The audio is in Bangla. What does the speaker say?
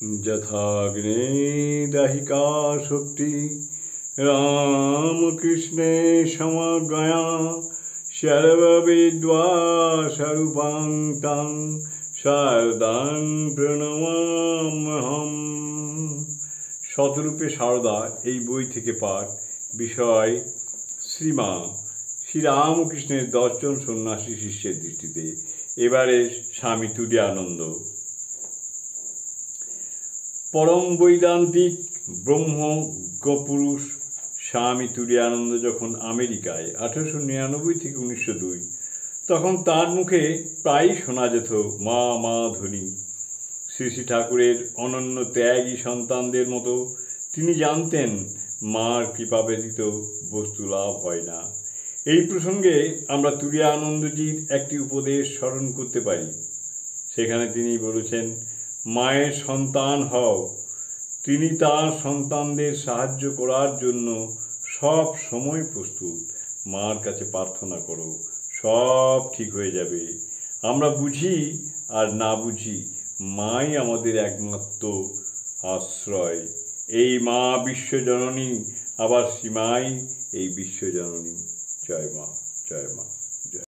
যথাগ্নে দাহিকা শক্তি রামকৃষ্ণে সমজ্ঞয়া সর্ববিদ্যা স্বরূপাং তাং শারদাং প্রণমাম্যহম। শতরূপে সারদা এই বই থেকে পাঠ। বিষয় শ্রীরামকৃষ্ণের 10 জন সন্ন্যাসী শিষ্যের দৃষ্টিতে। এবারে স্বামী তুরীয়ানন্দ। পরম বৈদান্তিক ব্রহ্মজ্ঞপুরুষ স্বামী তুরীয়ানন্দ যখন আমেরিকায় 1899 থেকে 1902, তখন তার মুখে প্রায়ই শোনা যেত মা মা ধ্বনি। শ্রী শ্রী ঠাকুরের অনন্য ত্যাগী সন্তানদের মতো তিনি জানতেন মার কৃপা ব্যতীত বস্তু লাভ হয় না। এই প্রসঙ্গে আমরা তুরীয়ানন্দজির একটি উপদেশ স্মরণ করতে পারি। সেখানে তিনি বলেছেন, মায়ের সন্তান হও, তিনি তার সন্তানদের সাহায্য করার জন্য সব সময় প্রস্তুত। মার কাছে প্রার্থনা করো, সব ঠিক হয়ে যাবে। আমরা বুঝি আর না বুঝি, মাই আমাদের একমাত্র আশ্রয়। এই মা বিশ্বজননী, আবার শ্রীমাই এই বিশ্বজননী। জয় মা, জয় মা।